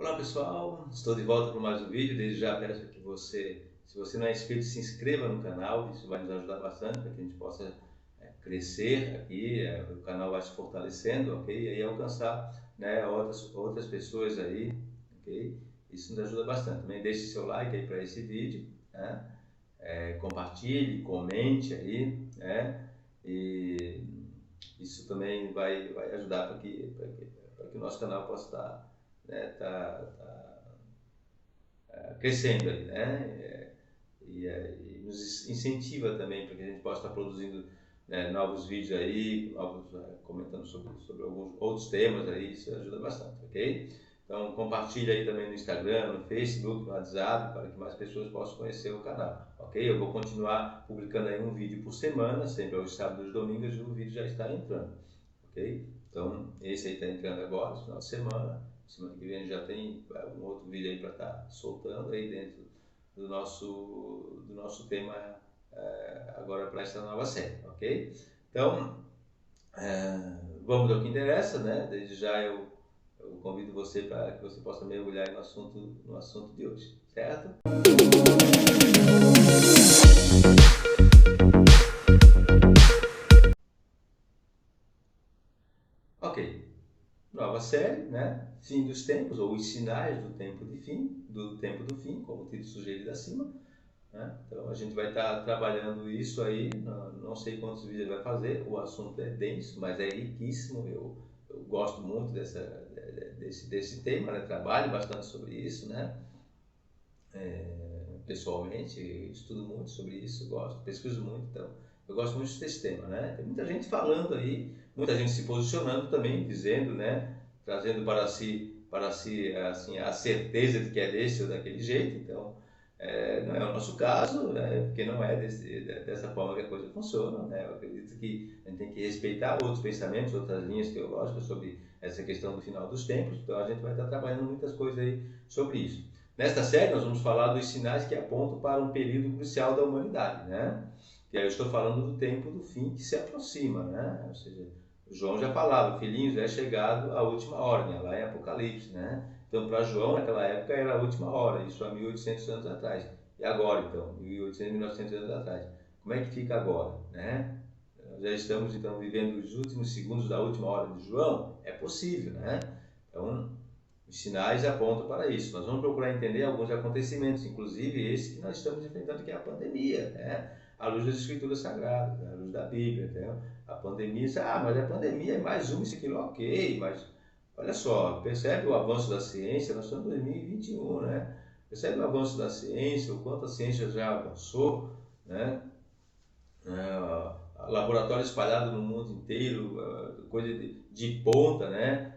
Olá pessoal, estou de volta com mais um vídeo. Desde já peço que você, se você não é inscrito, se inscreva no canal. Isso vai nos ajudar bastante para que a gente possa crescer aqui, o canal vai se fortalecendo, ok? E aí alcançar, né, outras pessoas aí, ok? Isso nos ajuda bastante. Também deixe seu like aí para esse vídeo, né? Compartilhe, comente aí, né? E isso também vai ajudar para que o nosso canal possa estar, né, crescendo aí, né? E nos incentiva também para que a gente possa estar produzindo, né, novos vídeos aí, comentando sobre alguns outros temas aí, isso ajuda bastante, ok? Então compartilha aí também no Instagram, no Facebook, no WhatsApp, para que mais pessoas possam conhecer o canal, ok? Eu vou continuar publicando aí um vídeo por semana, sempre aos sábados e domingos, o vídeo já está entrando, ok? Então esse aí está entrando agora, no final de semana. Semana que vem já tem um outro vídeo aí para estar soltando aí dentro do nosso tema agora para essa nova série, ok? Então, vamos ao que interessa, né? Desde já eu convido você para que você possa mergulhar no assunto de hoje, certo? Ok, nova série, né? Fim dos tempos, ou os sinais do tempo do fim, como o título sugerido acima, né? Então a gente vai estar trabalhando isso aí, não sei quantos vídeos ele vai fazer, o assunto é denso, mas é riquíssimo, eu gosto muito desse tema, né? Trabalho bastante sobre isso, né? Pessoalmente, estudo muito sobre isso, gosto, pesquiso muito, então eu gosto muito desse tema, né? Tem muita gente falando aí, muita gente se posicionando também, dizendo, né? Trazendo para si assim, a certeza de que é desse ou daquele jeito, então não é o nosso caso, né? Porque não é dessa forma que a coisa funciona, né? Eu acredito que a gente tem que respeitar outros pensamentos, outras linhas teológicas sobre essa questão do final dos tempos, então a gente vai estar trabalhando muitas coisas aí sobre isso. Nesta série nós vamos falar dos sinais que apontam para um período crucial da humanidade, né? Que aí eu estou falando do tempo do fim que se aproxima, né? Ou seja, João já falava, filhinhos, é chegado a última hora, né? Lá em Apocalipse, né? Então para João naquela época era a última hora, isso há 1800 anos atrás. E agora então, 1800, 1900 anos atrás. Como é que fica agora, né? Nós já estamos então vivendo os últimos segundos da última hora de João? É possível, né? Então, os sinais apontam para isso. Nós vamos procurar entender alguns acontecimentos, inclusive esse que nós estamos enfrentando, que é a pandemia, né? À luz das Escrituras Sagradas, à luz da Bíblia. Né? A pandemia, mas a pandemia é mais uma, isso aquilo, ok, mas olha só, percebe o avanço da ciência, nós estamos em 2021, né? Percebe o avanço da ciência, o quanto a ciência já avançou, né? Laboratório espalhado no mundo inteiro, coisa de ponta, né?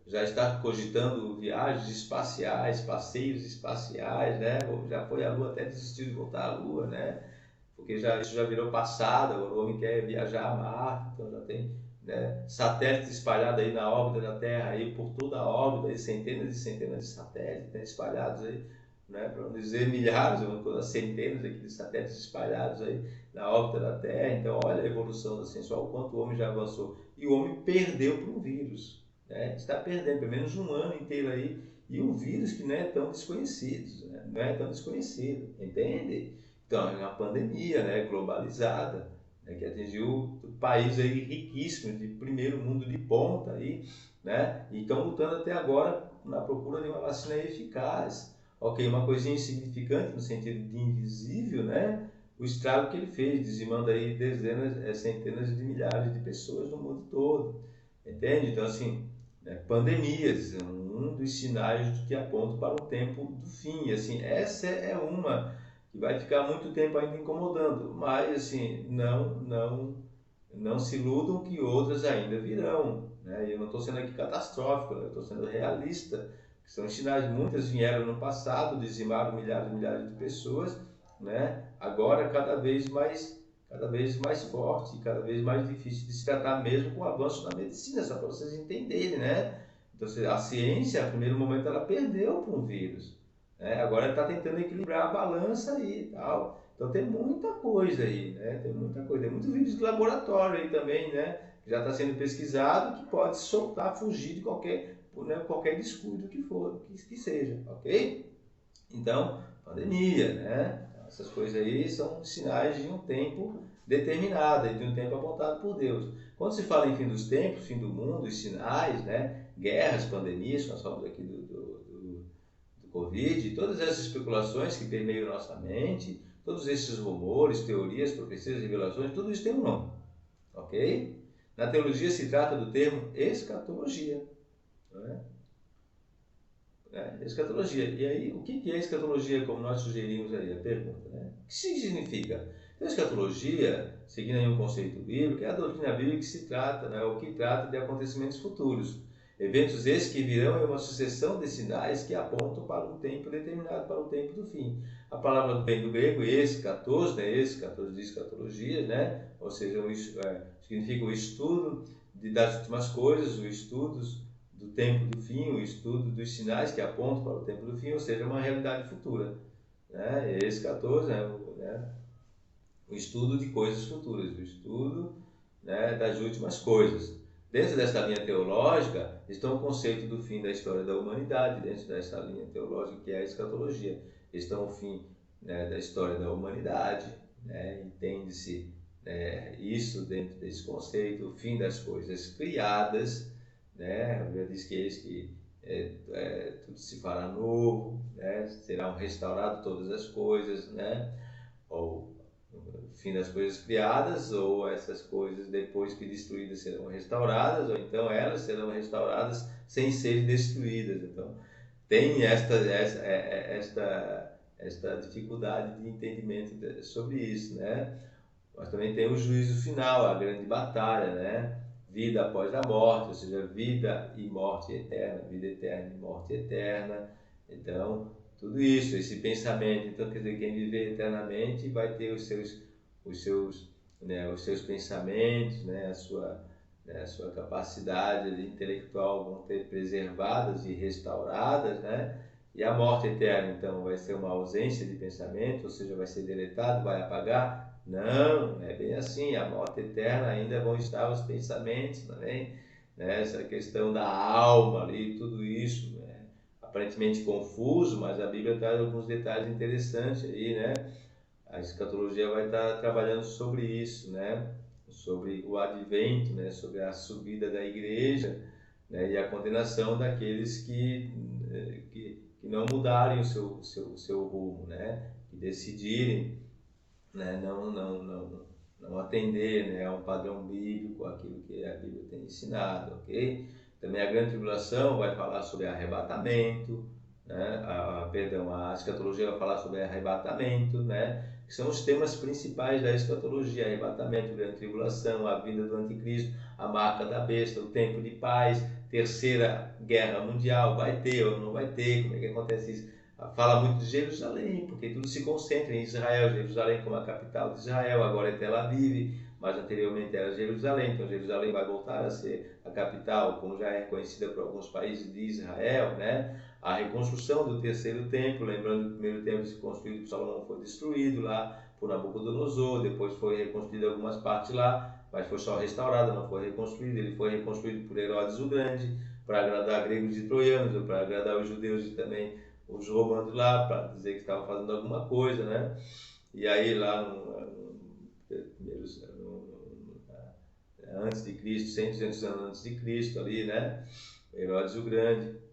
Já está cogitando viagens espaciais, passeios espaciais, né? Já foi à Lua, até desistiu de voltar à Lua, né? Porque isso já virou passado, o homem quer viajar a Marte, então já tem, né, satélites espalhados aí na órbita da Terra, aí por toda a órbita, aí centenas e centenas de satélites, né, espalhados aí, né, para não dizer milhares, centenas de satélites espalhados aí na órbita da Terra. Então olha a evolução da ciência, olha o quanto o homem já avançou. E o homem perdeu para um vírus, né? Está perdendo pelo menos um ano inteiro aí, e um vírus que não é tão desconhecido, né? Não é tão desconhecido, entende? Então, é uma pandemia, né, globalizada, né, que atingiu um país aí riquíssimo, de primeiro mundo de ponta, aí, né, e estão lutando até agora na procura de uma vacina eficaz. Ok, uma coisinha insignificante no sentido de invisível, né, o estrago que ele fez, dizimando aí dezenas, centenas de milhares de pessoas no mundo todo, entende? Então, assim, né, pandemias, um dos sinais que apontam para o tempo do fim, assim, essa é uma que vai ficar muito tempo ainda incomodando, mas assim, não se iludam que outras ainda virão, né? E eu não estou sendo aqui catastrófico, né? Eu estou sendo realista, que são sinais, muitas vieram no passado, dizimaram milhares e milhares de pessoas, né? Agora cada vez mais forte, cada vez mais difícil de se tratar, mesmo com o avanço da medicina, só para vocês entenderem, né? Então, a ciência, no primeiro momento, ela perdeu para um vírus, né? Agora está tentando equilibrar a balança aí e tal. Então tem muita coisa aí, né? Tem muita coisa. Tem muito vídeo de laboratório aí também, né? que já está sendo pesquisado, que pode soltar, fugir de qualquer, né, qualquer descuido que for, que seja, ok? Então, pandemia, né? Essas coisas aí são sinais de um tempo determinado, de um tempo apontado por Deus. Quando se fala em fim dos tempos, fim do mundo, os sinais, né? Guerras, pandemias, nós falamos aqui do Covid, todas essas especulações que permeiam nossa mente, todos esses rumores, teorias, profecias, revelações, tudo isso tem um nome, ok? Na teologia se trata do termo escatologia, né? Escatologia. E aí, o que é escatologia, como nós sugerimos aí, a pergunta, né? O que significa? Então, escatologia, seguindo aí um conceito bíblico, é a doutrina bíblica que se trata, né, ou que trata de acontecimentos futuros. Eventos esses que virão em uma sucessão de sinais que apontam para um tempo determinado, para o tempo do fim. A palavra vem do grego eschatos, né? Eschatos de escatologia, né? Ou seja, significa o estudo das últimas coisas, o estudo do tempo do fim, o estudo dos sinais que apontam para o tempo do fim, ou seja, uma realidade futura. Né? Eschatos, né? O estudo de coisas futuras, o estudo, né, das últimas coisas. Dentro dessa linha teológica estão o conceito do fim da história da humanidade, dentro dessa linha teológica que é a escatologia. Estão o fim, né, da história da humanidade, né, entende-se, né, isso dentro desse conceito, o fim das coisas criadas, né, a Bíblia diz que eis que tudo se fará novo, né, serão restauradas todas as coisas, né, ou fim das coisas criadas, ou essas coisas depois que destruídas serão restauradas, ou então elas serão restauradas sem serem destruídas. Então tem esta dificuldade de entendimento sobre isso, né? Mas também tem o juízo final, a grande batalha, né? Vida após a morte, ou seja, vida e morte eterna, vida eterna e morte eterna. Então, tudo isso, esse pensamento. Então, quer dizer, quem viver eternamente vai ter os seus pensamentos, né? A sua capacidade intelectual vão ter preservadas e restauradas, né? E a morte eterna, então, vai ser uma ausência de pensamento, ou seja, vai ser deletado, vai apagar? Não, é bem assim. A morte eterna ainda vão estar os pensamentos também, né? Essa questão da alma ali, tudo isso, né? Aparentemente confuso, mas a Bíblia traz alguns detalhes interessantes aí, né? A escatologia vai estar trabalhando sobre isso, né? Sobre o advento, né? Sobre a subida da igreja, né? E a condenação daqueles que não mudarem o seu rumo, né? Que decidirem, né? Não atender, né? A um padrão bíblico, aquilo que a Bíblia tem ensinado, ok? Também a grande tribulação vai falar sobre arrebatamento, né? A escatologia vai falar sobre arrebatamento, né? Que são os temas principais da escatologia: arrebatamento, grande tribulação, a vinda do anticristo, a marca da besta, o tempo de paz, terceira guerra mundial, vai ter ou não vai ter, como é que acontece isso? Fala muito de Jerusalém, porque tudo se concentra em Israel, Jerusalém como a capital de Israel, agora é Tel Aviv, mas anteriormente era Jerusalém, então Jerusalém vai voltar a ser a capital, como já é conhecida por alguns países de Israel, né? A reconstrução do terceiro templo, lembrando que o primeiro templo se construído por Salomão foi destruído lá por Nabucodonosor, depois foi reconstruído algumas partes lá, mas foi só restaurado, não foi reconstruído. Ele foi reconstruído por Herodes o Grande, para agradar gregos e troianos, ou para agradar os judeus e também os romanos lá, para dizer que estavam fazendo alguma coisa, né? E aí lá antes de Cristo, 100, 200 anos antes de Cristo ali, né? Herodes o Grande.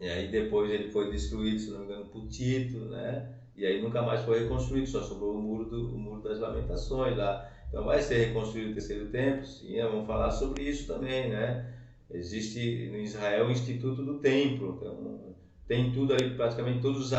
E aí depois ele foi destruído, se não me engano, por Tito, né? E aí nunca mais foi reconstruído, só sobrou o muro das lamentações lá. Então vai ser reconstruído o terceiro templo? Sim, vamos falar sobre isso também, né? Existe no Israel o Instituto do Templo, então tem tudo ali, praticamente todos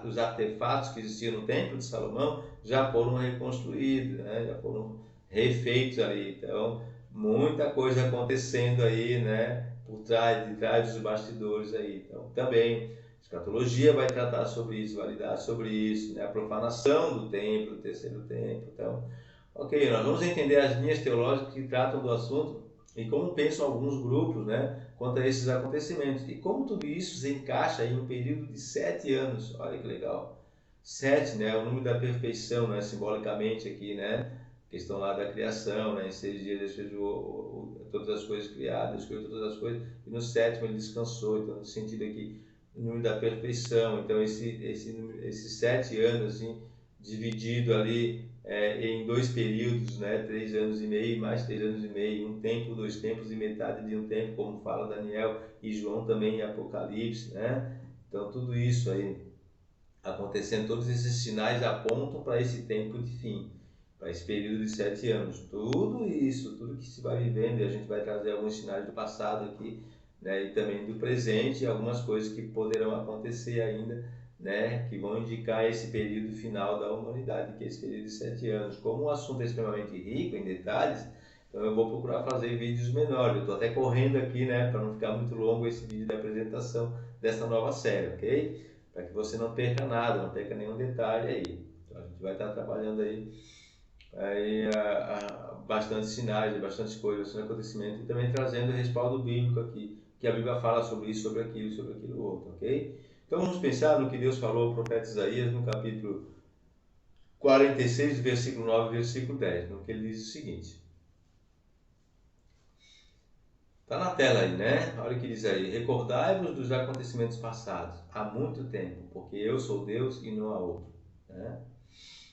os artefatos que existiam no Templo de Salomão já foram reconstruídos, né? Já foram refeitos ali. Então, muita coisa acontecendo aí, né? De trás dos bastidores aí. Então, também, escatologia vai tratar sobre isso, validar sobre isso, né? A profanação do templo, do terceiro templo. Então, ok, nós vamos entender as linhas teológicas que tratam do assunto e como pensam alguns grupos, né? Quanto a esses acontecimentos. E como tudo isso se encaixa em um período de 7 anos. Olha que legal. 7, né? O número da perfeição, né? Simbolicamente aqui, né? questão lá da criação, né? Em 6 dias ele fez todas as coisas criadas, criou todas as coisas, e no 7º ele descansou. Então, no sentido aqui, o número da perfeição. Então, esses 7 anos, assim, dividido ali em 2 períodos, né? 3 anos e meio, mais 3 anos e meio, um tempo, 2 tempos e metade de um tempo, como fala Daniel e João também em Apocalipse, né? Então, tudo isso aí acontecendo, todos esses sinais apontam para esse tempo de fim, para esse período de 7 anos. Tudo isso, tudo que se vai vivendo, e a gente vai trazer alguns sinais do passado aqui, né, e também do presente, e algumas coisas que poderão acontecer ainda, né, que vão indicar esse período final da humanidade, que é esse período de 7 anos. Como o assunto é extremamente rico em detalhes, então eu vou procurar fazer vídeos menores. Eu estou até correndo aqui, né, para não ficar muito longo esse vídeo da apresentação dessa nova série, ok? Para que você não perca nada, não perca nenhum detalhe aí. Então a gente vai estar trabalhando aí bastante sinais, bastante coisas, bastante acontecimento, e também trazendo o respaldo bíblico aqui, que a Bíblia fala sobre isso, sobre aquilo outro, ok? Então vamos pensar no que Deus falou ao profeta Isaías no capítulo 46, versículo 9 e versículo 10, no que ele diz o seguinte. Está na tela aí, né? Olha o que diz aí. Recordai-vos dos acontecimentos passados, há muito tempo, porque eu sou Deus e não há outro. Né?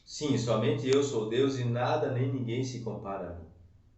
Sim, somente eu sou Deus e nada nem ninguém se compara a mim.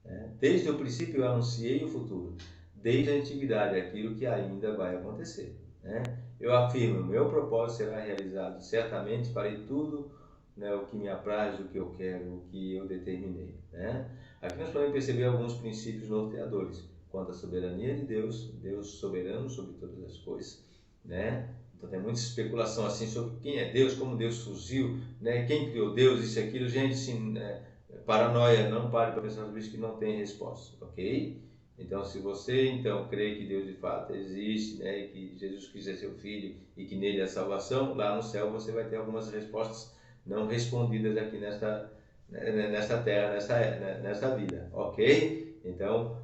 Né? Desde o princípio eu anunciei o futuro, desde a antiguidade aquilo que ainda vai acontecer. Né? Eu afirmo, meu propósito será realizado, certamente farei tudo, né, o que me apraz, o que eu quero, o que eu determinei. Né? Aqui nós podemos perceber alguns princípios norteadores quanto à soberania de Deus, Deus soberano sobre todas as coisas, né? Então tem muita especulação assim sobre quem é Deus, como Deus surgiu, né? Quem criou Deus, isso e aquilo, gente, sim, né? Paranoia, não pare para pensar sobre isso que não tem resposta, ok? Então, se você então crê que Deus de fato existe, né, e que Jesus Cristo é seu Filho e que nele é a salvação, lá no céu você vai ter algumas respostas não respondidas aqui nesta terra, nessa vida, ok? Então,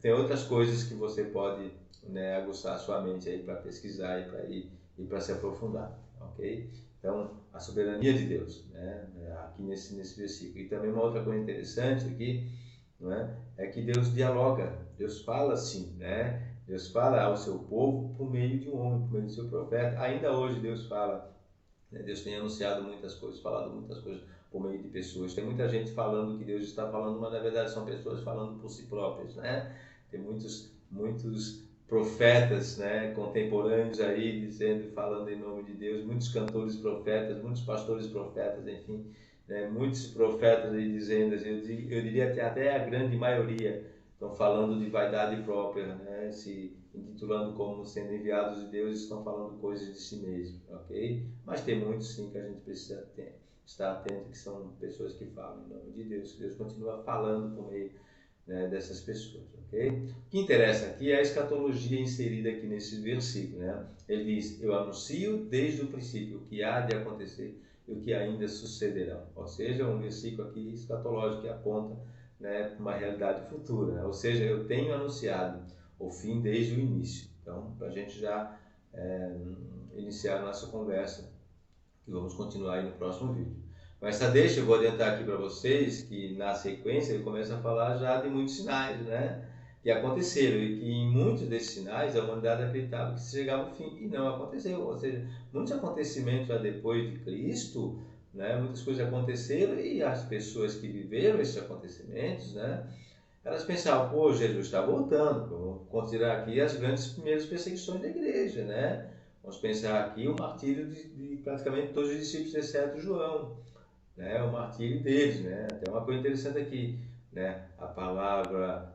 tem outras coisas que você pode, né, aguçar a sua mente aí para pesquisar e para se aprofundar, ok? Então, a soberania de Deus, né, aqui nesse versículo. E também uma outra coisa interessante aqui, não é que Deus dialoga, Deus fala assim, né? Deus fala ao seu povo por meio de um homem, por meio do seu profeta. Ainda hoje Deus fala, né? Deus tem anunciado muitas coisas, falado muitas coisas por meio de pessoas. Tem muita gente falando que Deus está falando, mas na verdade são pessoas falando por si próprias, né? Tem muitos profetas, né, contemporâneos aí dizendo, falando em nome de Deus, muitos cantores profetas, muitos pastores profetas, enfim, né, muitos profetas aí dizendo, eu diria que até a grande maioria estão falando de vaidade própria, né, se intitulando como sendo enviados de Deus, estão falando coisas de si mesmo, ok? Mas tem muitos sim que a gente precisa estar atento, que são pessoas que falam em nome de Deus. Deus continua falando por meio, né, dessas pessoas, ok? O que interessa aqui é a escatologia inserida aqui nesse versículo, né? Ele diz, eu anuncio desde o princípio o que há de acontecer e o que ainda sucederá. Ou seja, um versículo aqui escatológico que aponta, né, uma realidade futura, né? Ou seja, eu tenho anunciado o fim desde o início. Então, para a gente já iniciar a nossa conversa, e vamos continuar aí no próximo vídeo. Mas essa deixa, eu vou adiantar aqui para vocês que na sequência ele começa a falar já de muitos sinais, né, que aconteceram e que em muitos desses sinais a humanidade acreditava que chegava ao fim e não aconteceu. Ou seja, muitos acontecimentos já depois de Cristo, né, muitas coisas aconteceram e as pessoas que viveram esses acontecimentos, né, elas pensavam, pô, Jesus está voltando. Vamos considerar aqui as grandes primeiras perseguições da igreja, né? Vamos pensar aqui o martírio de praticamente todos os discípulos, exceto João, né? O martírio deles, né? Tem uma coisa interessante aqui, né? A palavra,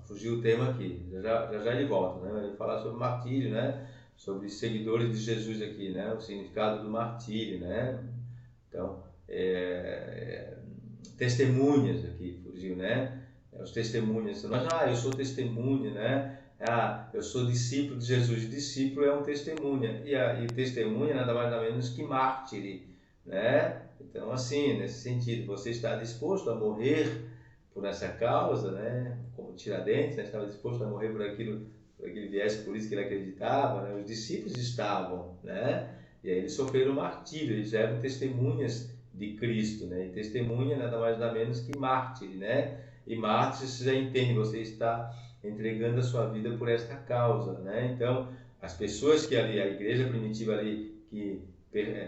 fugiu o tema aqui, já ele volta, né? Ele fala sobre martírio, né? Sobre seguidores de Jesus aqui, né? O significado do martírio, né? Então, testemunhas aqui, fugiu, né? Os testemunhas, mas eu sou testemunha, né? Eu sou discípulo de Jesus. Discípulo é um testemunha, e testemunha nada mais nada menos que mártire, né? Então, assim, nesse sentido, você está disposto a morrer por essa causa, né? Como Tiradentes, né? Estava disposto a morrer por aquele viés político que ele acreditava, né? Os discípulos estavam, né? E aí eles sofreram martírio, eles eram testemunhas de Cristo, né? E testemunha nada mais nada menos que mártir, né? E mártir, você já entende, você está entregando a sua vida por esta causa, né? Então, as pessoas que ali, a igreja primitiva ali, que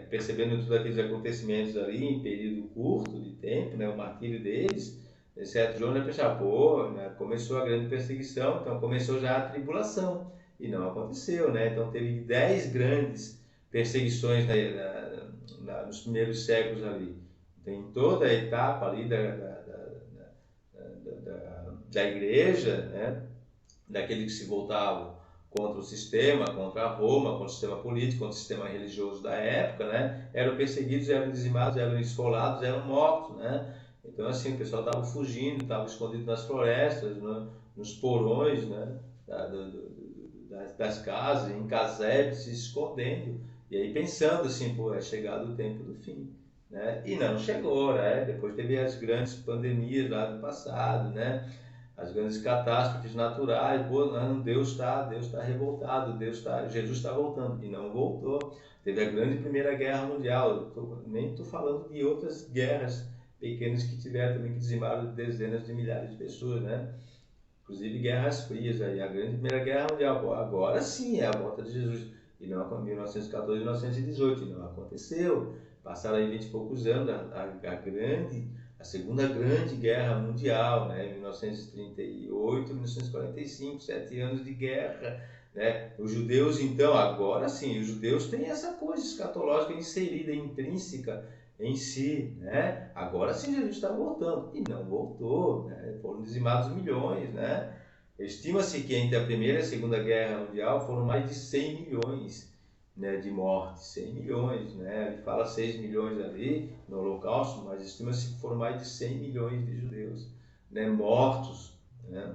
percebendo todos aqueles acontecimentos ali em período curto de tempo, né? O martírio deles, certo? João já pensava, pô, né? Começou a grande perseguição, então começou já a tribulação. E não aconteceu, né? Então teve 10 grandes perseguições nos primeiros séculos ali. Tem toda a etapa ali da igreja, né? Daqueles que se voltavam contra o sistema, contra Roma, contra o sistema político, contra o sistema religioso da época, né? Eram perseguidos, eram dizimados, eram esfolados, eram mortos, né? Então, assim, o pessoal estava fugindo, estava escondido nas florestas, né? Nos porões, né? Das casas, em casebres, se escondendo. E aí pensando assim, pô, é chegado o tempo do fim. Né? E não chegou, né? Depois teve as grandes pandemias lá no passado, né? As grandes catástrofes naturais, pô, não, Deus está revoltado, Jesus está voltando, e não voltou. Teve a grande Primeira Guerra Mundial, nem estou falando de outras guerras pequenas que tiveram também, que dizimaram dezenas de milhares de pessoas, né? Inclusive guerras frias, aí, a grande Primeira Guerra Mundial, agora sim é a volta de Jesus, e não em 1914 e 1918, e não aconteceu. Passaram aí 20 e poucos anos, a Segunda Grande Guerra Mundial, né, 1938, 1945, 7 anos de guerra, né? Os judeus, então, agora sim, os judeus têm essa coisa escatológica inserida, intrínseca em si, né? Agora sim Jesus está voltando, e não voltou, né? Foram dizimados milhões, né? Estima-se que entre a Primeira e a Segunda Guerra Mundial foram mais de 100 milhões, né, de mortes, 100 milhões, né? Ele fala 6 milhões ali no Holocausto, mas estima-se que foram mais de 100 milhões de judeus, né, mortos, né,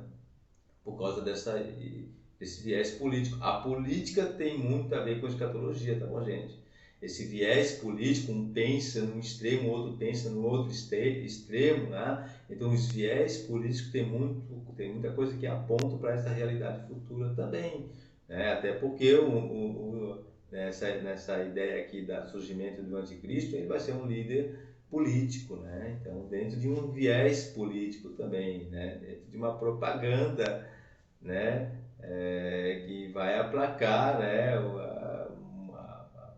por causa desse viés político. A política tem muito a ver com a escatologia, tá bom, gente? Esse viés político, um pensa num extremo, o outro pensa no outro extremo, né? Então, os viés políticos tem muita coisa que aponta para essa realidade futura também, né? Até porque nessa ideia aqui do surgimento do anticristo, ele vai ser um líder político, né? Então, dentro de um viés político também, né? Dentro de uma propaganda, né? Que vai aplacar, né?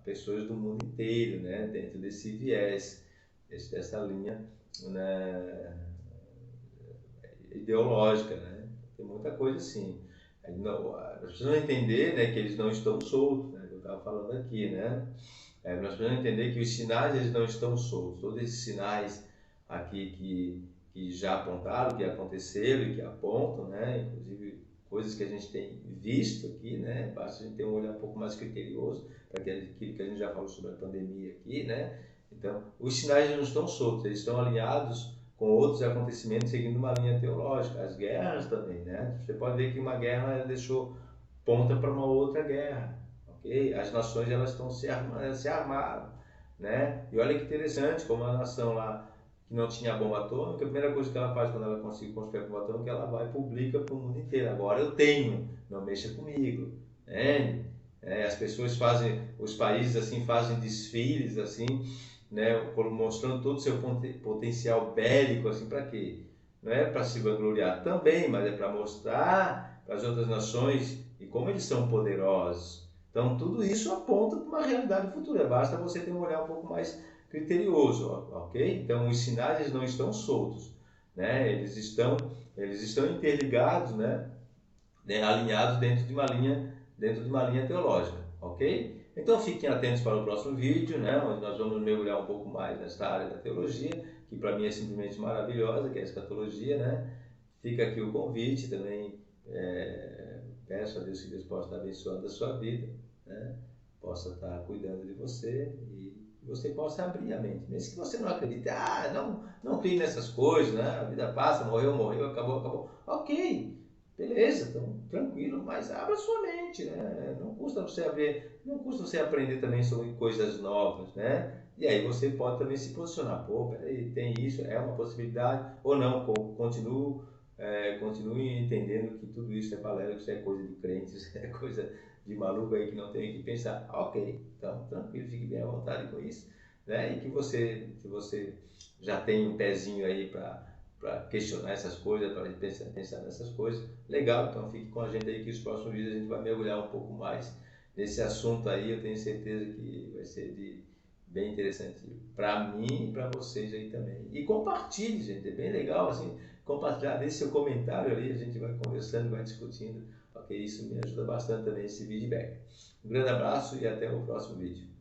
Pessoas do mundo inteiro, né? Dentro desse viés, dessa linha, né? Ideológica, né? Tem muita coisa assim. Nós precisamos entender, né, que eles não estão soltos, né? Que eu estava falando aqui, né? Nós precisamos entender que os sinais eles não estão soltos. Todos esses sinais aqui que já apontaram, que aconteceram e que apontam, né? Inclusive coisas que a gente tem visto aqui, né? Basta a gente ter um olhar um pouco mais criterioso para aquilo que a gente já falou sobre a pandemia aqui, né? Então, os sinais não estão soltos, eles estão alinhados com outros acontecimentos seguindo uma linha teológica. As guerras também, né? Você pode ver que uma guerra deixou ponta para uma outra guerra, ok? As nações elas estão se armaram, né? E olha que interessante, como a nação lá que não tinha bomba atômica, a primeira coisa que ela faz quando ela consegue construir a bomba atômica, ela vai e publica para o mundo inteiro. Agora eu tenho, não mexa comigo, né? As pessoas fazem, os países assim fazem desfiles assim, né? Mostrando todo o seu potencial bélico, assim, para quê? Não é para se vangloriar também, mas é para mostrar para as outras nações e como eles são poderosos. Então tudo isso aponta para uma realidade futura. Basta você ter um olhar um pouco mais criterioso, ok? Então os sinais eles não estão soltos, né? Eles estão interligados, né? Alinhados dentro de uma linha teológica, ok? Então fiquem atentos para o próximo vídeo, né? Onde nós vamos mergulhar um pouco mais nesta área da teologia, que para mim é simplesmente maravilhosa, que é a escatologia, né? Fica aqui o convite também. Peço a Deus que Deus possa estar abençoando a sua vida, né? Possa estar cuidando de você e você possa abrir a mente. Mesmo que você não acredite, não crie nessas coisas, né? A vida passa, morreu, acabou. Ok, beleza, então tranquilo, mas abra sua mente, né? Não custa você abrir, não custa você aprender também sobre coisas novas, né? E aí você pode também se posicionar, pô, peraí, tem isso, é uma possibilidade, ou não, continuo continuem entendendo que tudo isso é balela, que isso é coisa de crentes, é coisa de maluco aí que não tem o que pensar. Ok, então tranquilo, fique bem à vontade com isso, né? E que você já tem um pezinho aí para questionar essas coisas, para pensar nessas coisas. Legal, então fique com a gente aí que os próximos vídeos a gente vai mergulhar um pouco mais nesse assunto aí. Eu tenho certeza que vai ser bem interessante para mim e para vocês aí também. E compartilhe, gente, é bem legal assim, compartilhar, deixe seu comentário ali, a gente vai conversando, vai discutindo, ok? Isso me ajuda bastante também esse feedback. Um grande abraço e até o próximo vídeo.